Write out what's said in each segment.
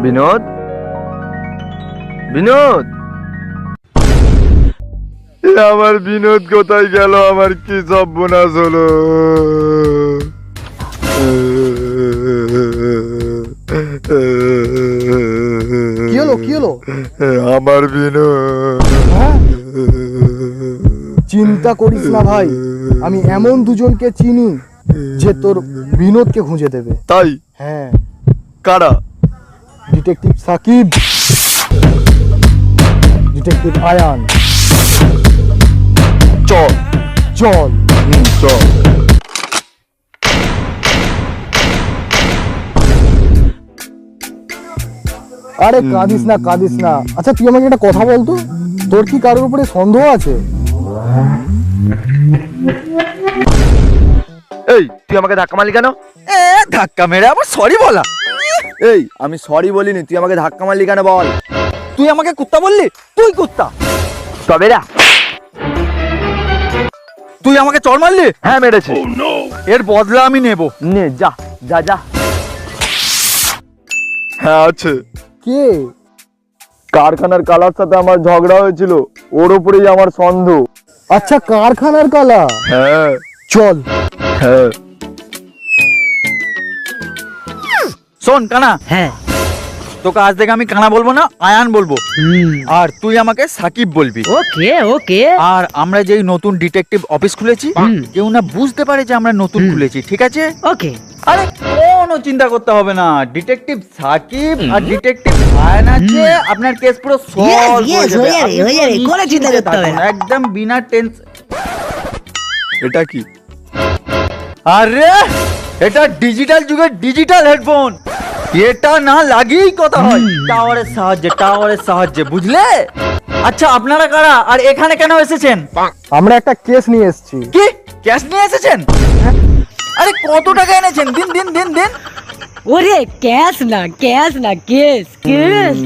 বিনোদ, বিনোদ, আমার বিনোদ কোথায় গেল? আমার কি সর্বনাশ হলো? কি হলো কি হলো? আমার বিনোদ। চিন্তা করিস না ভাই, আমি এমন দুজনকে চিনি যে তোর বিনোদকে খুঁজে দেবে। তাই? হ্যাঁ। কারা? Detective Sakib, detective Ayan. চল চল। চল। আরে কাঁদিস না কাঁদিস না। আচ্ছা তুই আমাকে একটা কথা বলতো, তোর কি কারোর উপরে সন্দেহ আছে? এই তুই আমাকে ধাক্কা মারলি কেন? ধাক্কা মেরে আবার সরি বলা? এই আমি সরি বলিনি, তুই আমাকে ধাক্কা মারলি কেন বল? তুই আমাকে কুত্তা বললি? তুই কুত্তা। তবে না। তুই আমাকে চড় মারলি? হ্যাঁ মেরেছি। এর বদলা আমি নেব। নে যা যা যা। হ্যাঁ আছে। কে? কারখানার কালার সাথে আমার ঝগড়া হয়েছিল, ওর উপরেই আমার সন্দেহ। আচ্ছা কারখানার কালা। হ্যাঁ চল। হ্যাঁ। শোন কানা, হ্যাঁ তোকে আজ থেকে আমি কানা বলবো না, আয়ান বলবো। আর তুই আমাকে সাকিব বলবি। ওকে ওকে। আর আমরা যেই নতুন ডিটেকটিভ অফিস খুলেছি, কেউ না বুঝতে পারে যে আমরা নতুন খুলেছি, ঠিক আছে? ওকে। আরে কোনো চিন্তা করতে হবে না, ডিটেকটিভ সাকিব আর ডিটেকটিভ আয়ান আছে, আপনার কেস পুরো সলভ হয়ে যাবে। হয়ে যাবে, কোনো চিন্তা করতে হবে না। একদম বিনা টেনশন। এটা কি? আরে এটা ডিজিটাল যুগের ডিজিটাল হেডফোন, এটা না লাগিয়েই কথা হয় টাওয়ারের সাহায্যে, বুঝলে? আচ্ছা আপনারা কারা আর এখানে কেন এসেছেন? আমরা একটা কেস নিয়ে এসেছি। কি ক্যাশ নিয়ে এসেছেন? আরে কত টাকা এনেছেন? দিন দিন দিন দিন। ওরে ক্যাশ না কেস কেস।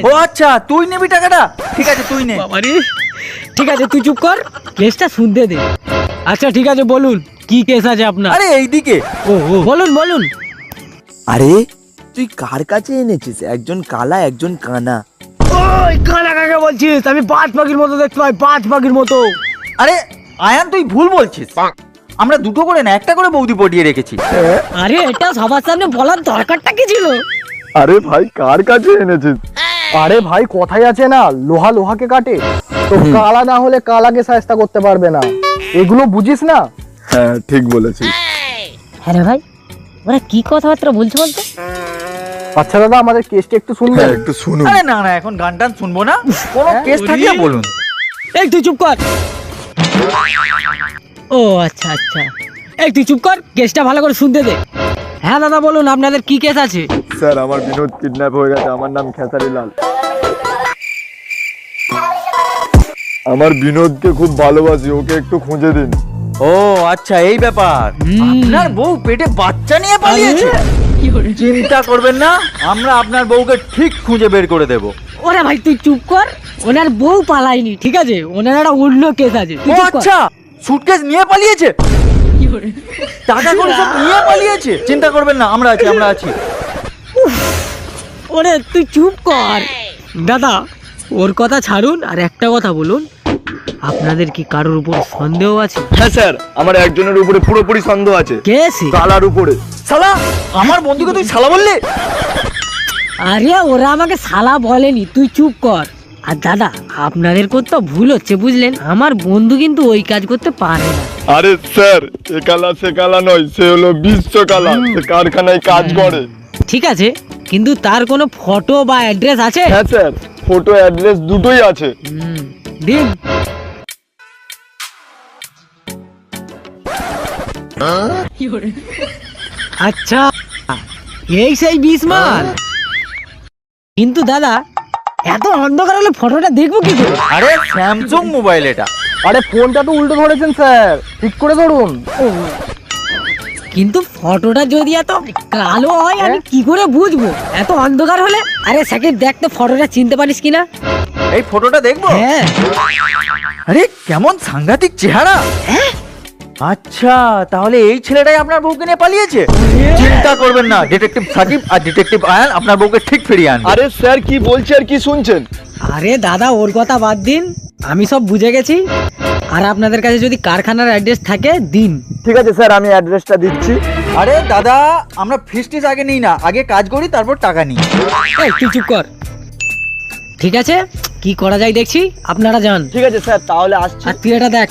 ও আচ্ছা তুই নিবি টাকাটা, ঠিক আছে তুই নে। বাবারে, ঠিক আছে তুই চুপ কর, কেসটা শুনতে দে। আচ্ছা ঠিক আছে বলুন কি কেস আছে আপনার? আরে এইদিকে। ও বলুন বলুন। আরে তুই কার কাছে এনেছিস? একজন কালা একজন কানা। ওই কানা কাকে বলছিস? আমি পাঁচ পাখির মতো দেখতে পাই, পাঁচ পাখির মতো। আরে আয়ান তুই ভুল বলছিস, আমরা দুটো করে না একটা করে বৌদি পটিয়ে রেখেছি। আরে এটা সবার সামনে বলার দরকারটা কি ছিল? আরে ভাই কার কাছে এনেছিস? আরে ভাই কথাই আছে না, লোহা লোহাকে কাটে। তো কালা না হলে কালাকে সায়স্তা করতে পারবে না, এগুলো বুঝিস না? হ্যাঁ ঠিক বলেছিস। হ্যাঁ রে ভাই, ওরা কি কথাবার্তা বলছে বলতো? আচ্ছা দাদা আমাদের কেসটা একটু শুনবেন? হ্যাঁ একটু শুনুন। আরে না না এখন গান টান শুনবো না, কোনো কেস থাকলে বলুন। এই তুই চুপ কর। ও আচ্ছা আচ্ছা, এই তুই চুপ কর, কেসটা ভালো করে শুনতে দে। হ্যাঁ দাদা বলুন আপনাদের কি কেস আছে? স্যার আমার বিনোদ কিডন্যাপ হয়ে গেছে, আমার নাম খেসারি লাল। আমার বিনোদকে খুব ভালোবাসি, ওকে একটু খুঁজে দিন। ও আচ্ছা এই ব্যাপার, আপনার বউ পেটে বাচ্চা নিয়ে পালিয়েছে? চিন্তা করবেন না, আমরা আপনার বউকে ঠিক খুঁজে বের করে দেব। ওরে ভাই তুই চুপ কর, ওনার বউ পালায়নি, ঠিক আছে? ওনার একটা অন্য কেস আছে। তুই ও চুপ কর। আচ্ছা সুটকেস নিয়ে পালিয়েছে, টাকা করে সব নিয়ে পালিয়েছে। চিন্তা করবেন না, আমরা আছি। ওরে তুই চুপ কর দাদা, ওর কথা ছাড়ুন আর একটা কথা বলুন, আপনাদের কি কারোর উপর সন্দেহ আছে? হ্যাঁ স্যার, আমার একজনের উপরে পুরোপুরি সন্দেহ আছে, কে সে? কালার উপরে। শালা, আমার বন্ধুকে তুই শালা বললি? আরে ওরা আমাকে শালা বলেনি, তুই চুপ কর। আর দাদা আপনাদের তো ভুল হচ্ছে বুঝলেন, আমার বন্ধু কিন্তু ওই কাজ করতে পারে না। আরে স্যার এ কালা সে কালা নয়, সে হলো বিশ্ব কালা, সে কারখানায় কাজ করে। ঠিক আছে, কিন্তু তার কোনো ফটো বা অ্যাড্রেস আছে? হ্যাঁ স্যার, ফটো অ্যাড্রেস দুটোই আছে। দিন। আচ্ছা এই সেই বিস্মাল। কিন্তু দাদা এত অন্ধকার হলে ফটোটা দেখবো কি করে? আরে স্যামসাং মোবাইল এটা। আরে ফোনটা তো উল্টো ধরেছেন স্যার, ঠিক করে ধরুন। কিন্তু ফটোটা যদি এত কালো হয় আমি কি করে বুঝবো এত অন্ধকার হলে? আরে সাকিব দেখ তো ফটোটা চিনতে পারিস কিনা? এই ফটোটা দেখবো? হ্যাঁ। আরে কেমন সাংঘাতিক চেহারা। আচ্ছা, তাহলে এই ছেলেটাই আপনার বউকে নিয়ে পালিয়েছে। চিন্তা করবেন না, ডিটেকটিভ সাকিব আর ডিটেকটিভ আয়ান আপনার বউকে ঠিক ফিরিয়ে আনবে। আরে স্যার কি বলছে আর কি শুনছেন? আরে দাদা ওর কথা বাদ দিন, আমি সব বুঝে গেছি। আর আপনাদের কাছে যদি কারখানার অ্যাড্রেস থাকে দিন। ঠিক আছে স্যার, আমি অ্যাড্রেসটা দিচ্ছি। আরে দাদা, আমরা ফিস্টিস আগে নিই না, আগে কাজ করি তারপর টাকা নিই। এই তুই চুপ কর। ঠিক আছে, কি করা যায় দেখছি, আপনারা যান। ঠিক আছে স্যার, তাহলে আসছি। আর তুই এটা দেখ।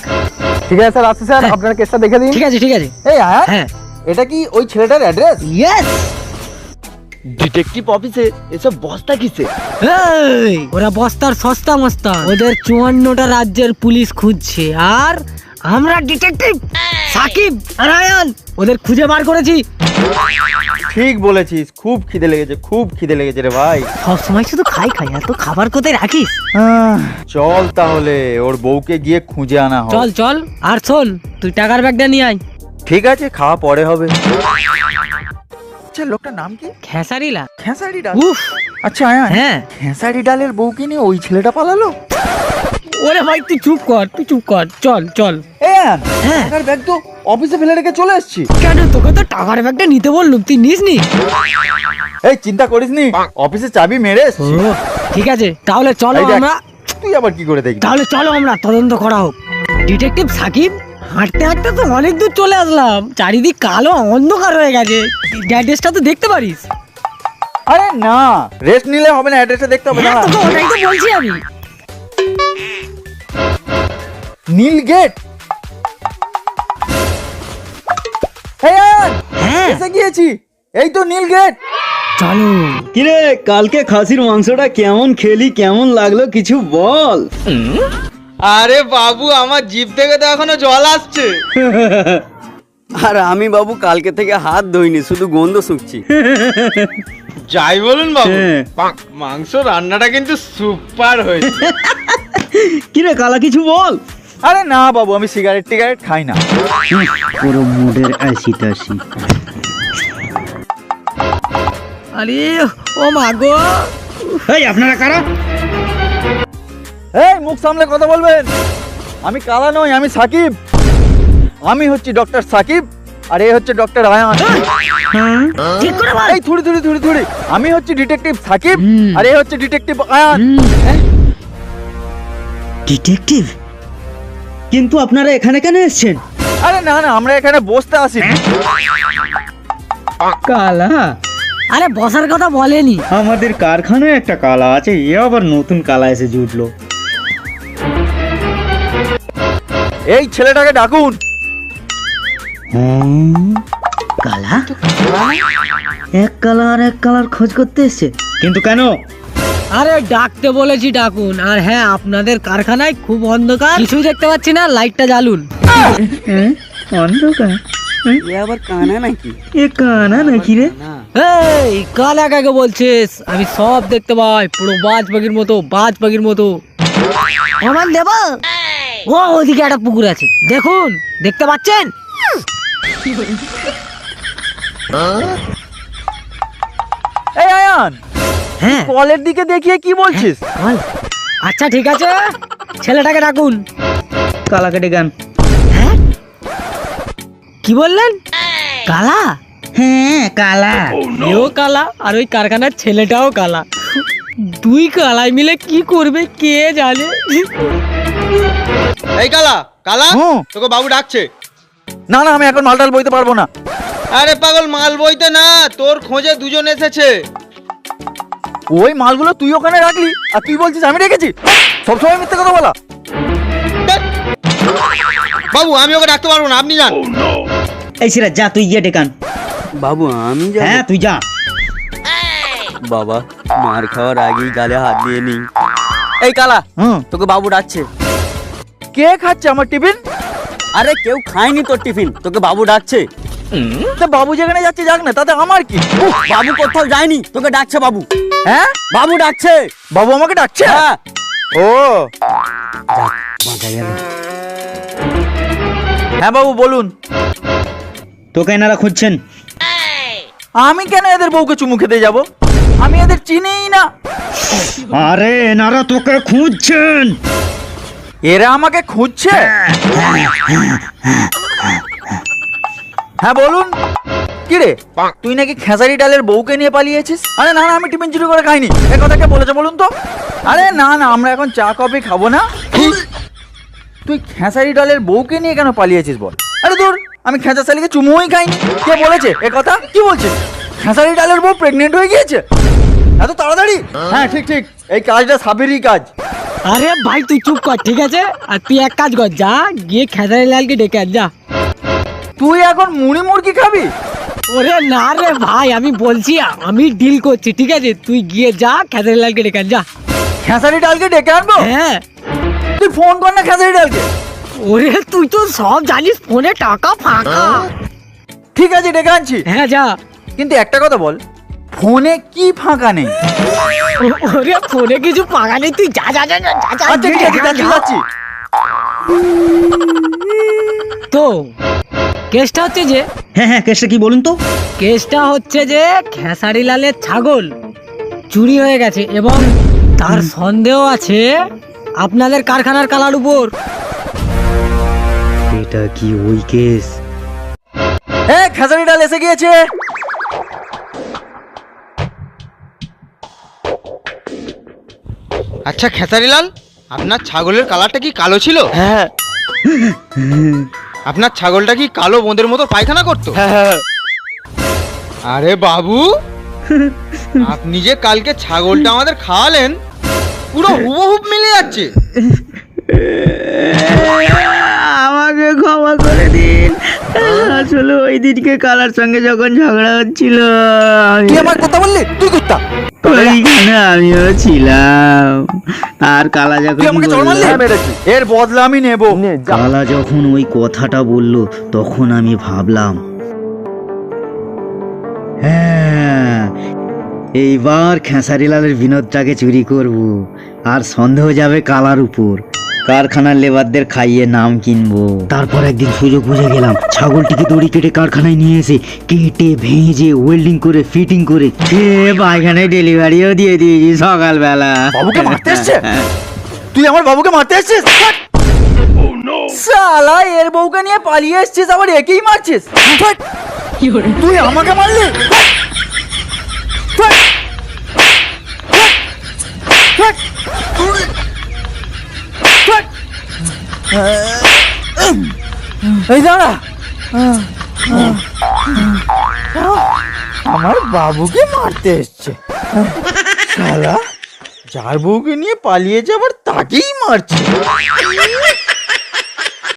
ঠিক আছে স্যার, আসছি স্যার, আপনার কেসটা দেখে দিন। ঠিক আছে ঠিক আছে। এই আয়ান, হ্যাঁ এটা কি ওই ছেলেটার অ্যাড্রেস? ইয়েস। ডিটেকটিভ অফিসে এসব বস্তা কিসে? এই ওরা বস্তার সস্তা মস্তা, ওদের 54টা রাজ্যের পুলিশ খুঁজছে, আর আমরা ডিটেকটিভ সাকিব আর আয়ান ওদের খুঁজে বার করেছি। ঠিক বলেছিস, খুব খিদে লেগেছে, খুব খিদে লেগেছে রে ভাই। সব সময় শুধু খাই খাই, এত খাবার কোথায় রাখিস? চল তাহলে ওর বউকে গিয়ে খুঁজে আনা হোক। চল চল। আর শোন, তুই টাকার ব্যাগটা নিয়ে আয়। ঠিক আছে, খাওয়া পরে হবে। আচ্ছা, লোকটার নাম কি? খেসারিলা। খেসারি ডাল। উফ। আচ্ছা আয়ান, হ্যাঁ। খেসারি ডালের বউকে নিয়ে ওই ছেলেটা পালালো? ওরে ভাই তুই চুপ কর, তুই চুপ কর। চল চল। এই আয়ান, হ্যাঁ। টাকার ব্যাগ তো অফিসে ফেলে রেখে চলে এসেছি। কেন, তোকে তো টাকার ব্যাগটা নিতে বললুম, তুই নিস নি? এই চিন্তা করিসনি, অফিসে চাবি মেরে এসেছি। ও, ঠিক আছে, তাহলে চলো এই দেখ, আমরা। তুই আবার কি করে দেখবি? তাহলে চলো আমরা তদন্ত করা হোক। ডিটেকটিভ সাকিব, হাঁটতে হাঁটতে তো অনেক দূর চলে আসলাম, চারিদিক কালো অন্ধকার হয়ে গেছে। অ্যাড্রেসটা তো দেখতে পারিস? আরে না, রেস্ট নিলে হবে না, অ্যাড্রেসটা দেখতে হবে না। হ্যাঁ, তোকে ওটাই তো বলছি আমি। নীল গেট। এই আয়ান, হ্যাঁ এসে গিয়েছি, এই তো নীল গেট। চলো। কিরে, কালকে খাসির মাংসটা কেমন খেলি, কেমন লাগলো কিছু বল। আরে বাবু, আমার জিভ থেকে তো এখনো জল আসছে। আর আমি বাবু কালকে থেকে হাত ধুইনি, শুধু গন্ধ শুকছি। যাই বলুন বাবু, হ্যাঁ। মাংস রান্নাটা কিন্তু সুপার হয়েছে। কিরে কালা কিছু বল। আরে না বাবু, আমি সিগারেট টিগারেট খাই না। পুরো মুডের আসি তাসি। আরে ও মা গো। এই আপনারা কারা? এই মুখ সামলে কথা বলবেন। আমি কালা নই, আমি সাকিব। আমি হচ্ছি ডক্টর সাকিব, আর এই হচ্ছে ডক্টর আয়ান। ঠিক করে বল। এই থুড়ি থুড়ি থুড়ি থুড়ি, আমি হচ্ছি ডিটেকটিভ সাকিব, আর এই হচ্ছে ডিটেকটিভ আয়ান। ডিটেকটিভ? কিন্তু আপনারা এখানে কেন এসেছেন? আরে না না, আমরা এখানে বসতে আসি। কালা? আরে বসার কথা বলেনি। আমাদের কারখানায় একটা কালা আছে, এ আবার নতুন কালা এসে জুটলো। এই ছেলেটাকে ডাকুন। কালা? এক কালা আর এক কালার খোঁজ করতে এসছে, কিন্তু কেন? আরে ডাকতে বলেছি ডাকুন। আর হ্যাঁ, আপনাদের কারখানায় খুব অন্ধকার, কিছুই দেখতে পাচ্ছি না, লাইটটা জ্বালুন। অন্ধকার? এ আবার কানা নাকি? এ কানা নাকি রে? এই কালা কাকে বলছিস? আমি সব দেখতে পাই, পুরো বাজ পাখির মতো, বাজ পাখির মতো। আমার দেব। ও ওদিকে একটা পুকুর আছে, দেখুন, দেখতে পাচ্ছেন? এই আয়ান, হ্যাঁ কলের দিকে দেখিয়ে কি বলছিস? বল। আচ্ছা ঠিক আছে, ছেলেটাকে ডাকুন। কালা কেটে গান। হ্যাঁ কি বললেন? কালা? হ্যাঁ কালা। এও কালা, আর ওই কারখানার ছেলেটাও কালা। দুই কালাই মিলে কি করবে কে জানে। এই কালা, কালা, হুম। তোকে বাবু ডাকছে। না না, আমি এখন মালটাল বইতে পারবো না। আরে পাগল, মাল বইতে না, তোর খোঁজে দুজন এসেছে। ওই মালগুলো তুই ওখানে রাখলি, আর তুই বলছিস আমি রেখেছি? সবসময় মিথ্যে কথা বলা। বাবু, আমি ওকে ডাকতে পারবো না, আপনি যান। এই সিরা যা, তুই গিয়ে ডেকান। বাবু আমি যাব। হ্যাঁ তুই যা। বাবা, মার খাওয়ার আগেই গালে হাত দিয়ে নি। এই কালা, তোকে বাবু ডাকছে। কে খাচ্ছে আমার টিফিন? আরে কেউ খায়নি তোর টিফিন, তোকে বাবু ডাকছে। তা বাবু যেখানে যাচ্ছে যাক না, তাতে আমার কি? বাবু কোথাও যায়নি, তোকে ডাকছে বাবু। হ্যাঁ, বাবু ডাকছে। বাবু আমাকে ডাকছে? হ্যাঁ। ও বাঁচা গেল। হ্যাঁ বাবু বলুন। তোকে এনারা খুঁজছেন। আমি কেন এদের বউকে চুমু খেতে যাব? আমি এদের চিনিই না। আরে এনারা তোকে খুঁজছেন। এরা আমাকে খুঁজছে? হ্যাঁ বলুন, কি রে তুই নাকি খেসারি ডালের বউকে নিয়ে পালিয়েছিস? আরে না না, আমি টিফিন চুরি করে খাইনি। এ কথা কে বলেছে বলুন তো? আরে না না, আমরা এখন চা কফি খাবো না। তুই খেসারি ডালের বউকে নিয়ে কেন পালিয়েছিস বল? আরে দূর, আমি খেঁচা শালিকে চুমুই খাইনি। কে বলেছে এ কথা? কি বলছিস? খেসারি ডালের বউ প্রেগনেন্ট হয়ে গিয়েছে এত তাড়াতাড়ি? হ্যাঁ ঠিক ঠিক, এই কাজটা সাবিরই কাজ। আরে ভাই তুই চুপ কর, ঠিক আছে? আর তুই এক কাজ কর, যা গিয়ে খেসারি লালকে ডেকে আন, যা। তুই এখন মুড়ি মুরগি খাবি? ওরে না রে ভাই, আমি বলছি আমি ডিল করছি, ঠিক আছে? তুই গিয়ে যা খেসারি লালকে ডেকে আন, যা। খেসারি ডালকে ডেকে আনবো? হ্যাঁ। তুই ফোন কর না খেসারি ডালকে। ওরে তুই তো সব জানিস, ফোনে টাকা ফাঁকা। ঠিক আছে ডেকে আনছি, হ্যাঁ যা। কিন্তু একটা কথা বল, ফোনে কি ফাঁকা নেই? ওরে ফোনে কিছু ফাঁকা নেই, তুই যা যা যা যা যা, যা, আচ্ছা ঠিক আছে, যা, যাচ্ছি যা। যাচ্ছি। তো কেসটা হচ্ছে যে হ্যাঁ কেসটা কি বলুন তো? কেসটা হচ্ছে যে খেসারি লালের ছাগল চুরি হয়ে গেছে এবং তার সন্দেহ আছে আপনাদের কারখানার কালার উপর। এটা কি ওই কেস? হ্যাঁ খেসারি ডাল এসে গিয়েছে। আচ্ছা খেসারিলাল, আপনার ছাগলের কালারটা কি কালো ছিল? হ্যাঁ আপনার ছাগলটা কি কালো বোঁদের মতো পায়খানা করতো? হ্যাঁ। আরে বাবু, আপনি যে কালকে ছাগলটা আমাদের খাওয়ালেন, পুরো হুবহুব মিলে যাচ্ছে। আমাকে ক্ষমা করে দিন, আসলে ওই দিনকে কালার সঙ্গে যখন ঝগড়া হচ্ছিল তুই আমার কথা বললি? তুই কুত্তা, ওইখানে আমিও ছিলাম। আর কালা তুই যখন আমাকে চড় মারলি? বলল- এর বদলা আমি নেব। নে, যা। কালা যখন ওই কথাটা বলল তখন আমি ভাবলাম, হ্যাঁ এইবার খেসারিলালের বিনোদটাকে চুরি করব আর সন্দেহ যাবে কালার উপর। কারখানার লেবারদের খাইয়ে নাম কিনবো। তারপর একদিন সুযোগ বুঝে গেলাম, ছাগলটিকে দড়ি কেটে কারখানায় নিয়ে এসে কেটে ভেঙে ওয়েল্ডিং করে ফিটিং করে পায়খানায় ডেলিভারিও দিয়ে দিয়েছি সকালবেলা। বাবুকে মারতে এসছে? তুই আমার বাবুকে মারতে এসছিস? শালা এর বউকে নিয়ে পালিয়ে এসছিস, আবার একেই মারছিস? তুই আমাকে মারলি? এই দাঁড়া, আমার বাবুকে মারতে এসছে শালা, যার বউকে নিয়ে পালিয়েছে আবার তাকেই মারছে।